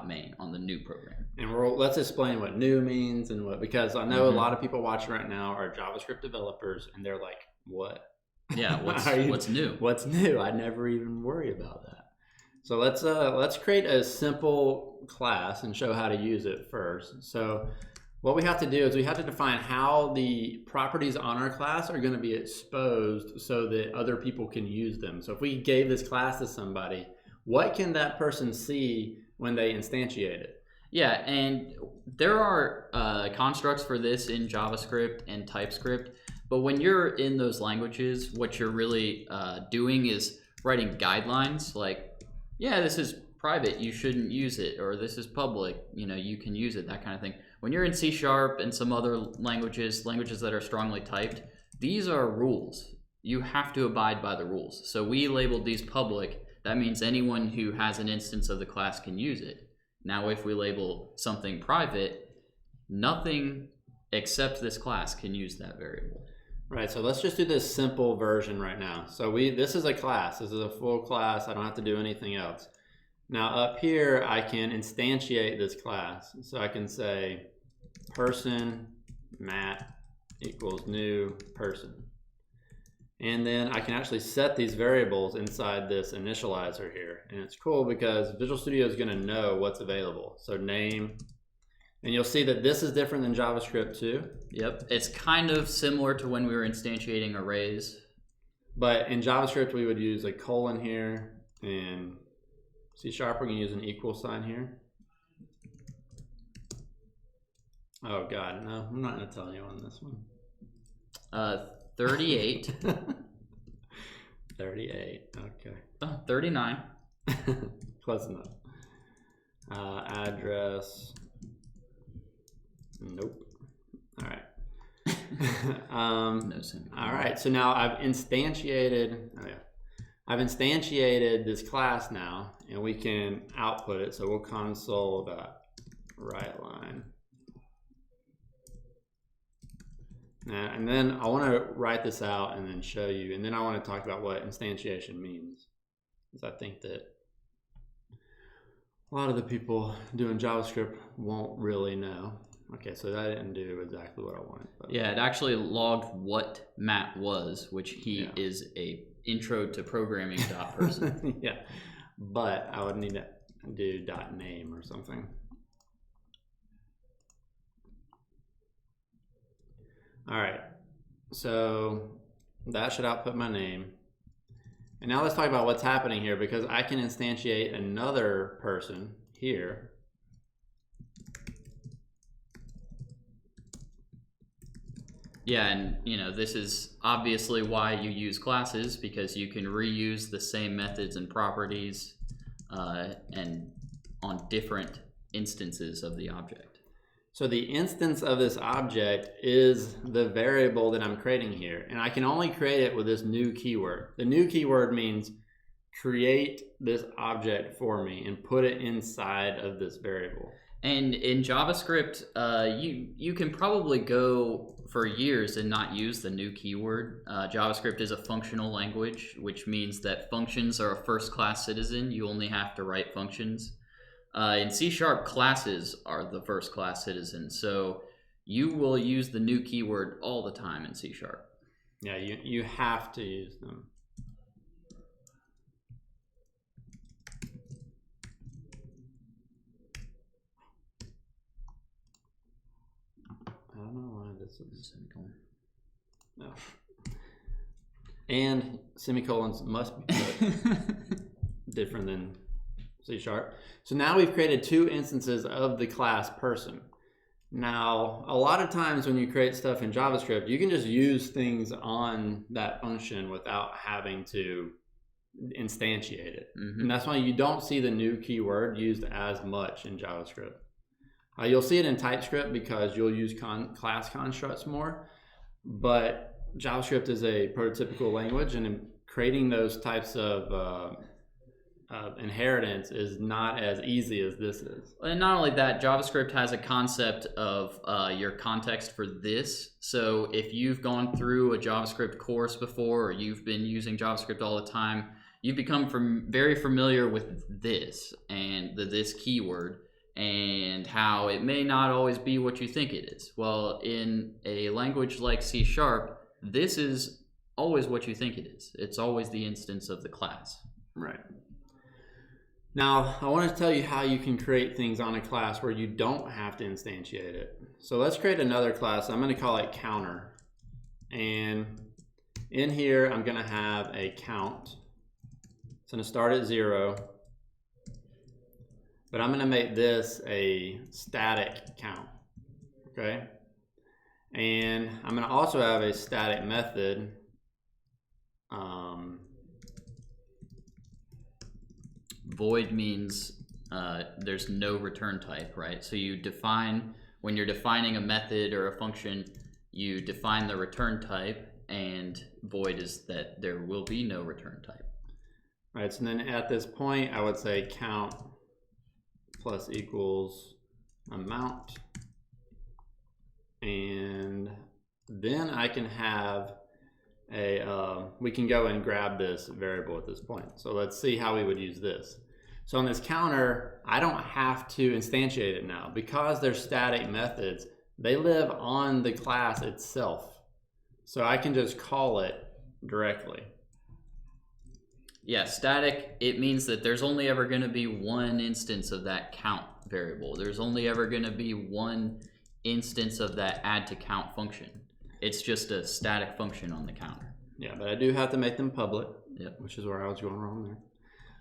.main on the new program. And let's explain what new means and what, because I know a lot of people watching right now are JavaScript developers and they're like, what? Yeah, what's new? What's new? I never even worry about that. So let's create a simple class and show how to use it first. So what we have to do is we have to define how the properties on our class are going to be exposed so that other people can use them. So if we gave this class to somebody, what can that person see when they instantiate it? Yeah, and there are constructs for this in JavaScript and TypeScript. But when you're in those languages, what you're really doing is writing guidelines like, yeah, this is private, you shouldn't use it, or this is public, you can use it, that kind of thing. When you're in C# and some other languages that are strongly typed, these are rules. You have to abide by the rules. So we labeled these public. That means anyone who has an instance of the class can use it. Now, if we label something private, nothing except this class can use that variable. Right, so let's just do this simple version right now. So this is a class. This is a full class. I don't have to do anything else. Now up here, I can instantiate this class. So I can say person Matt equals new person. And then I can actually set these variables inside this initializer here. And it's cool because Visual Studio is going to know what's available. So name. And you'll see that this is different than JavaScript too. Yep, it's kind of similar to when we were instantiating arrays. But in JavaScript, we would use a colon here and C#, we're going to use an equal sign here. Oh God, no, I'm not going to tell you on this one. 38. 38, okay. 39. Close enough. Address, nope. All right. No semicolon. All right, so now I've instantiated, I've instantiated this class now, and we can output it. So we'll console.writeLine. And then I want to write this out and then show you, and then I want to talk about what instantiation means, because I think that a lot of the people doing JavaScript won't really know. Okay, so that didn't do exactly what I wanted. But. Yeah, it actually logged what Matt was, which he is a intro to programming person. Yeah, but I would need to do .name or something. All right, so that should output my name. And now let's talk about what's happening here, because I can instantiate another person here. Yeah, and this is obviously why you use classes, because you can reuse the same methods and properties and on different instances of the object. So the instance of this object is the variable that I'm creating here, and I can only create it with this new keyword. The new keyword means create this object for me and put it inside of this variable. And in JavaScript, you can probably go for years and not use the new keyword. JavaScript is a functional language, which means that functions are a first-class citizen. You only have to write functions. In C#, classes are the first-class citizen, so you will use the new keyword all the time in C#. Yeah, you have to use them. I don't know why this is semicolon. No. And semicolons must be put different than C#. So now we've created two instances of the class person. Now, a lot of times when you create stuff in JavaScript, you can just use things on that function without having to instantiate it. Mm-hmm. And that's why you don't see the new keyword used as much in JavaScript. You'll see it in TypeScript because you'll use class constructs more, but JavaScript is a prototypical language, and in creating those types of inheritance is not as easy as this is. And not only that, JavaScript has a concept of your context for this. So if you've gone through a JavaScript course before, or you've been using JavaScript all the time, you've become very familiar with this and this keyword, and how it may not always be what you think it is. Well, in a language like C#, this is always what you think it is. It's always the instance of the class. Right. Now, I want to tell you how you can create things on a class where you don't have to instantiate it. So let's create another class. I'm going to call it counter. And in here, I'm going to have a count. It's going to start at 0. But I'm going to make this a static count, okay? And I'm going to also have a static method. Void means there's no return type, right? So you define, when you're defining a method or a function, you define the return type, and void is that there will be no return type. Right, so then at this point, I would say count plus equals amount, and then I can have we can go and grab this variable at this point. So let's see how we would use this. So on this counter, I don't have to instantiate it now because they're static methods. They live on the class itself, so I can just call it directly. Yeah, static, it means that there's only ever going to be one instance of that count variable. There's only ever going to be one instance of that add to count function. It's just a static function on the counter. Yeah, but I do have to make them public, yep, which is where I was going wrong there.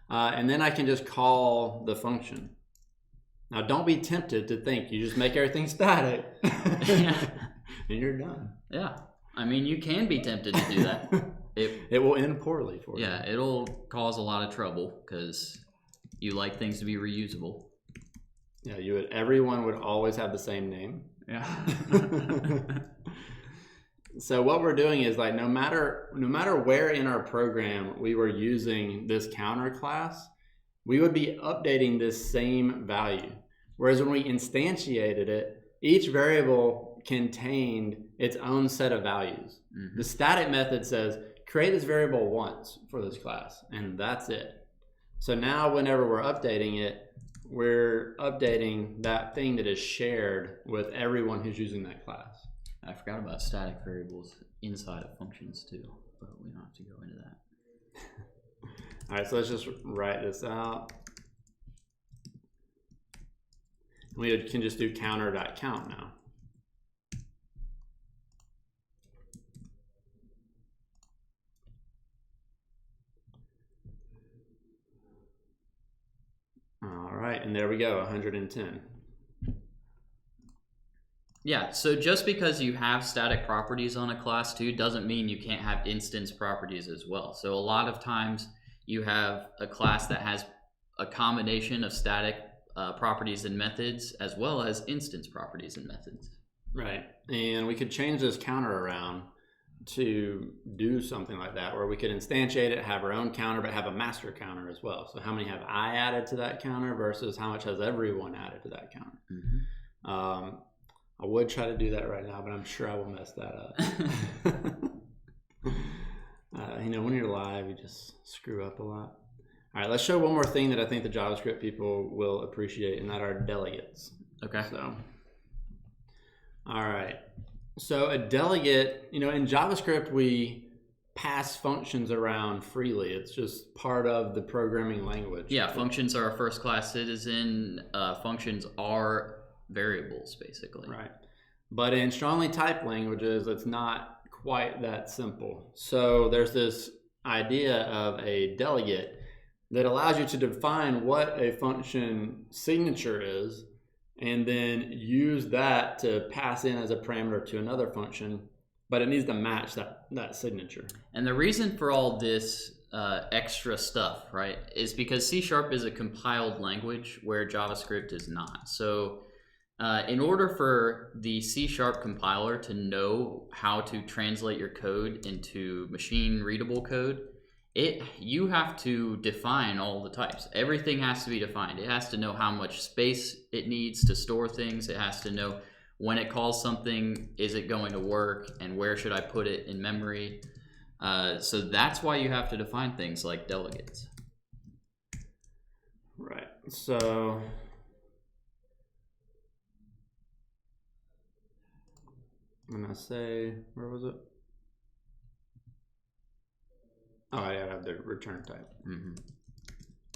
And then I can just call the function. Now, don't be tempted to think you just make everything static and you're done. Yeah. I mean, you can be tempted to do that. It will end poorly for you. Yeah, it'll cause a lot of trouble because you like things to be reusable. Yeah, everyone would always have the same name. Yeah. So what we're doing is like no matter where in our program we were using this counter class, we would be updating this same value. Whereas when we instantiated it, each variable contained its own set of values. Mm-hmm. The static method says create this variable once for this class, and that's it. So now whenever we're updating it, we're updating that thing that is shared with everyone who's using that class. I forgot about static variables inside of functions too, but we don't have to go into that. All right, so let's just write this out. We can just do counter.count now. All right, and there we go, 110. Yeah, so just because you have static properties on a class too doesn't mean you can't have instance properties as well. So a lot of times you have a class that has a combination of static properties and methods as well as instance properties and methods. Right, and we could change this counter around to do something like that, where we could instantiate it, have our own counter, but have a master counter as well. So how many have I added to that counter versus how much has everyone added to that counter? Mm-hmm. I would try to do that right now, but I'm sure I will mess that up. When you're live, you just screw up a lot. All right, let's show one more thing that I think the JavaScript people will appreciate, and that are delegates. Okay. All right. So a delegate, in JavaScript, we pass functions around freely. It's just part of the programming language. Yeah, functions are a first class citizen. Functions are variables, basically. Right. But in strongly typed languages, it's not quite that simple. So there's this idea of a delegate that allows you to define what a function signature is, and then use that to pass in as a parameter to another function, but it needs to match that signature. And the reason for all this extra stuff, right, is because C# is a compiled language where JavaScript is not. So in order for the C# compiler to know how to translate your code into machine readable code, you have to define all the types. Everything has to be defined. It has to know how much space it needs to store things. It has to know when it calls something, is it going to work, and where should I put it in memory. So that's why you have to define things like delegates. Right. So I'm going to say, where was it? Oh, I have the return type. Mm-hmm.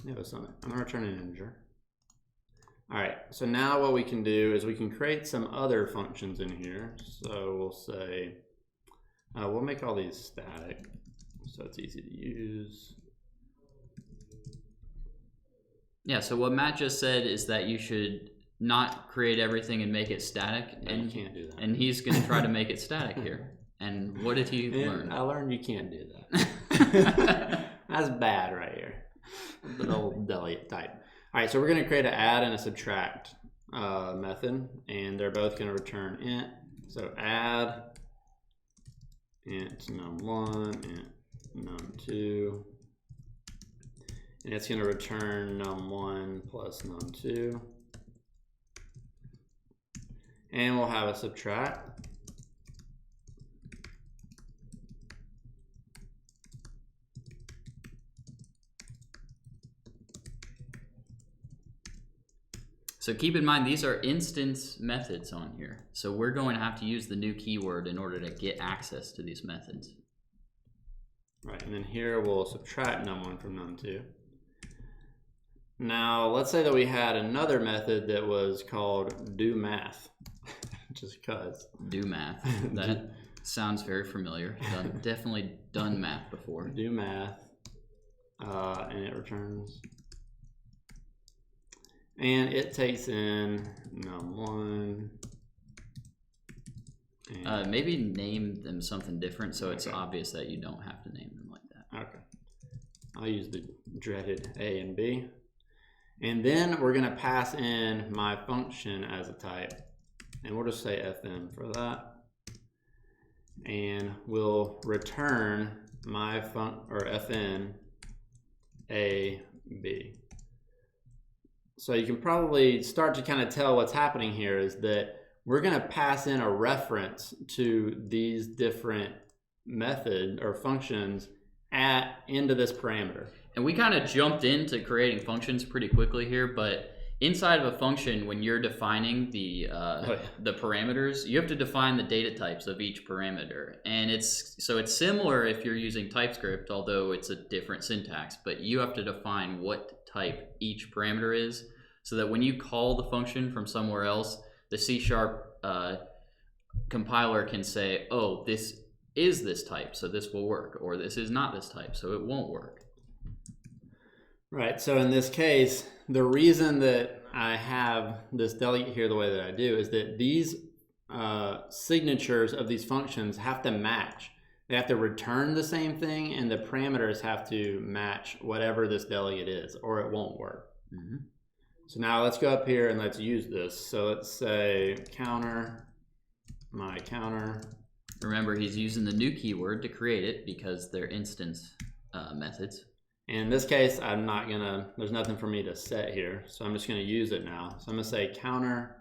Yeah, that's something. I'm going to return an integer. All right, so now what we can do is we can create some other functions in here. So we'll say, we'll make all these static so it's easy to use. Yeah, so what Matt just said is that you should not create everything and make it static. And you can't do that. And he's going to try to make it static here. And what did he learn? I learned you can't do that. That's bad right here. The old delegate type. All right, so we're going to create an add and a subtract method, and they're both going to return int. So add int num1, int num2, and it's going to return num1 plus num2. And we'll have a subtract. So keep in mind, these are instance methods on here. So we're going to have to use the new keyword in order to get access to these methods. Right, and then here we'll subtract num1 from num2. Now, let's say that we had another method that was called doMath, just because. doMath, that sounds very familiar. Definitely done math before. doMath. and it returns. And it takes in num1. Maybe name them something different so it's obvious that you don't have to name them like that. Okay. I'll use the dreaded A and B. And then we're going to pass in my function as a type. And we'll just say fn for that. And we'll return my fn a b. So you can probably start to kind of tell what's happening here is that we're going to pass in a reference to these different method or functions into this parameter. And we kind of jumped into creating functions pretty quickly here, but inside of a function, when you're defining the parameters, you have to define the data types of each parameter. And it's similar if you're using TypeScript, although it's a different syntax, but you have to define what type each parameter is so that when you call the function from somewhere else, the C# compiler can say, oh, this is this type, so this will work, or this is not this type, so it won't work. Right, so in this case, the reason that I have this delegate here the way that I do is that these signatures of these functions have to match. They have to return the same thing, and the parameters have to match whatever this delegate is, or it won't work. Mm-hmm. So now let's go up here and let's use this. So let's say counter, my counter. Remember, he's using the new keyword to create it because they're instance methods. And in this case, there's nothing for me to set here. So I'm just gonna use it now. So I'm gonna say counter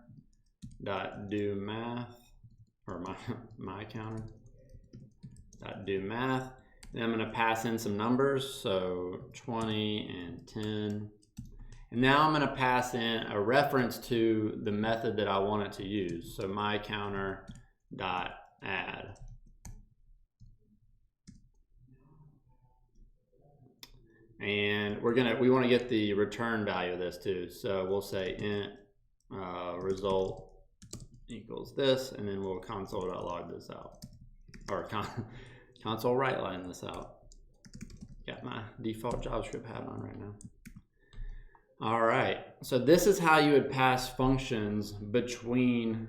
dot do math, or my counter dot do math. Then I'm gonna pass in some numbers, so 20 and 10. And now I'm gonna pass in a reference to the method that I want it to use. So my counter dot add. And we want to get the return value of this too. So we'll say int result equals this, and then we'll console.log this out, or console write line this out. Got my default JavaScript hat on right now. All right, so this is how you would pass functions between,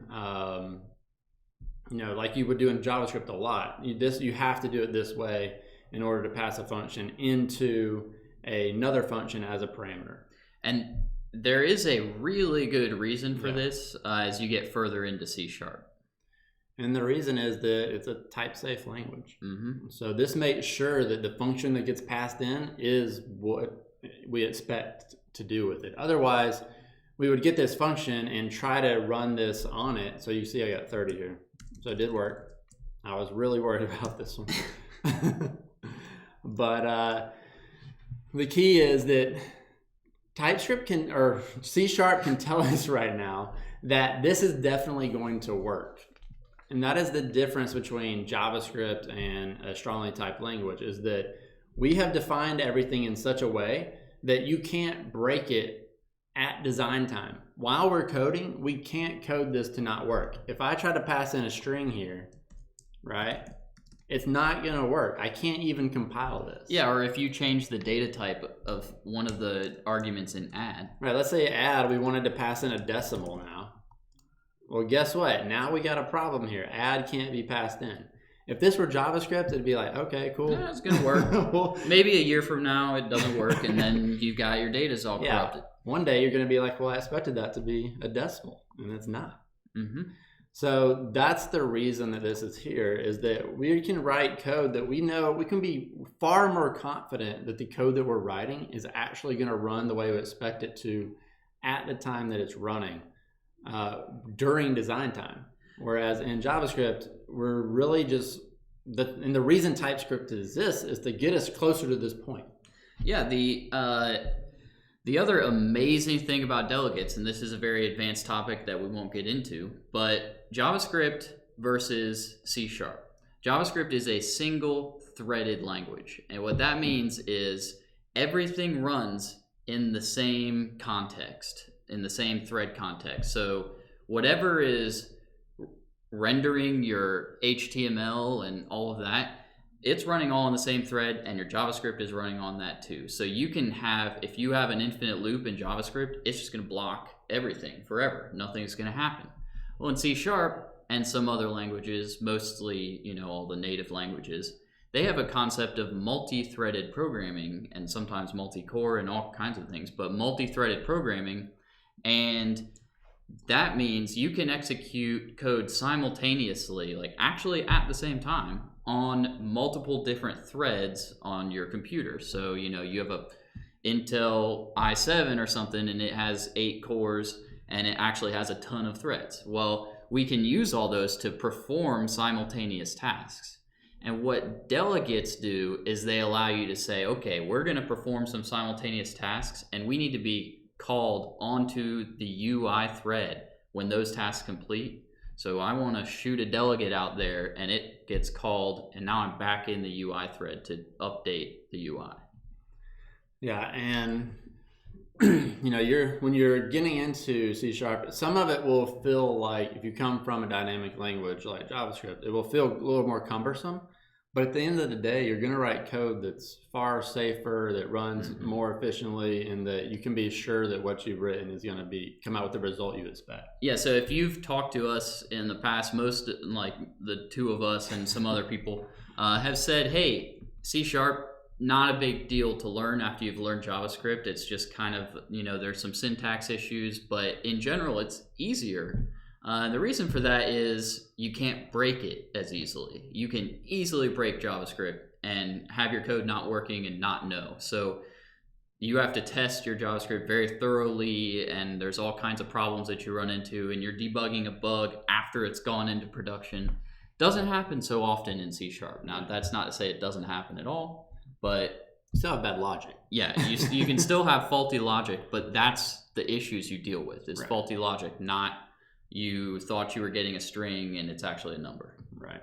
like you would do in JavaScript a lot. You have to do it this way in order to pass a function into another function as a parameter. And there is a really good reason for this as you get further into C#. And the reason is that it's a type-safe language. Mm-hmm. So this makes sure that the function that gets passed in is what we expect to do with it. Otherwise, we would get this function and try to run this on it. So you see I got 30 here. So it did work. I was really worried about this one. But the key is that TypeScript or C# can tell us right now that this is definitely going to work. And that is the difference between JavaScript and a strongly typed language, is that we have defined everything in such a way that you can't break it at design time. While we're coding, we can't code this to not work. If I try to pass in a string here, right, it's not gonna work. I can't even compile this. Yeah, or if you change the data type of one of the arguments in add. Right, let's say add, we wanted to pass in a decimal now. Well, guess what? Now we got a problem here. Add can't be passed in. If this were JavaScript, it'd be like, okay, cool. Yeah, it's gonna work. Well, maybe a year from now it doesn't work, and then you've got your data's all corrupted. One day you're gonna be like, well, I expected that to be a decimal, and it's not. Mm-hmm. So that's the reason that this is here, is that we can write code that we know, we can be far more confident that the code that we're writing is actually gonna run the way we expect it to at the time that it's running during design time. Whereas in JavaScript, we're really just, and the reason TypeScript exists is to get us closer to this point. Yeah, the other amazing thing about delegates, and this is a very advanced topic that we won't get into, but JavaScript versus C#. JavaScript is a single threaded language. And what that means is everything runs in the same context, in the same thread context. So whatever is rendering your HTML and all of that, it's running all in the same thread, and your JavaScript is running on that too. So you can have, if you have an infinite loop in JavaScript, it's just going to block everything forever. Nothing's going to happen. Well, in C# and some other languages, mostly, all the native languages, they have a concept of multi-threaded programming, and sometimes multi-core and all kinds of things, but multi-threaded programming. And that means you can execute code simultaneously, like actually at the same time, on multiple different threads on your computer. So, you have a Intel i7 or something, and it has 8 cores, and it actually has a ton of threads. Well, we can use all those to perform simultaneous tasks. And what delegates do is they allow you to say, okay, we're going to perform some simultaneous tasks, and we need to be called onto the UI thread when those tasks complete. So I want to shoot a delegate out there, and it gets called, and now I'm back in the UI thread to update the UI. Yeah, and when you're getting into C#, some of it will feel like, if you come from a dynamic language like JavaScript, it will feel a little more cumbersome. But at the end of the day, you're going to write code that's far safer, that runs more efficiently, and that you can be sure that what you've written is going to come out with the result you expect. Yeah, so if you've talked to us in the past, most, like the two of us and some other people, have said, hey, C#, not a big deal to learn after you've learned JavaScript. It's just kind of, there's some syntax issues, but in general, it's easier. The reason for that is you can't break it as easily. You can easily break JavaScript and have your code not working and not know. So you have to test your JavaScript very thoroughly, and there's all kinds of problems that you run into, and you're debugging a bug after it's gone into production. Doesn't happen so often in C#. Now, that's not to say it doesn't happen at all, but you still have bad logic. Yeah, you can still have faulty logic, but that's the issues you deal with. It's right. Faulty logic, not you thought you were getting a string and it's actually a number. Right.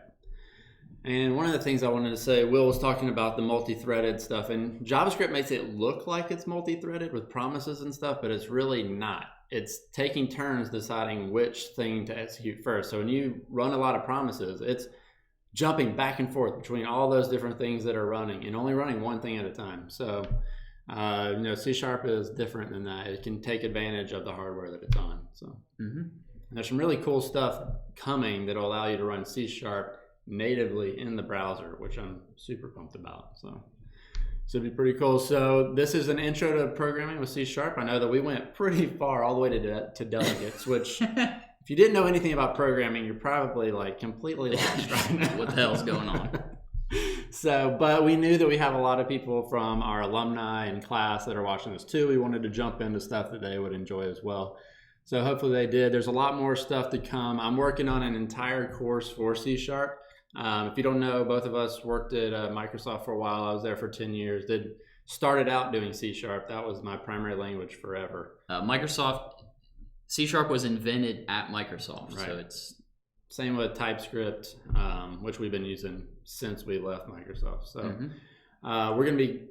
And one of the things I wanted to say, Will was talking about the multi-threaded stuff, and JavaScript makes it look like it's multi-threaded with promises and stuff, but it's really not. It's taking turns deciding which thing to execute first. So when you run a lot of promises, it's jumping back and forth between all those different things that are running and only running one thing at a time. So, C# is different than that. It can take advantage of the hardware that it's on. So there's some really cool stuff coming that will allow you to run C# natively in the browser, which I'm super pumped about. So it'd be pretty cool. So this is an intro to programming with C#. I know that we went pretty far, all the way to delegates, which if you didn't know anything about programming, you're probably like completely lost right now. What the hell's going on? So, but we knew that we have a lot of people from our alumni and class that are watching this too. We wanted to jump into stuff that they would enjoy as well. So hopefully they did. There's a lot more stuff to come. I'm working on an entire course for C#. If you don't know, both of us worked at Microsoft for a while. I was there for 10 years. Started out doing C#. That was my primary language forever. C# was invented at Microsoft, right. So it's same with TypeScript, which we've been using since we left Microsoft. So we're going to be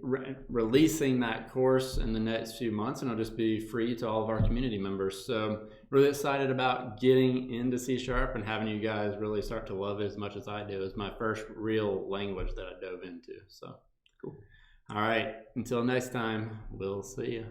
releasing that course in the next few months, and it'll just be free to all of our community members. So really excited about getting into C# and having you guys really start to love it as much as I do. It's my first real language that I dove into. So cool. All right. Until next time, we'll see you.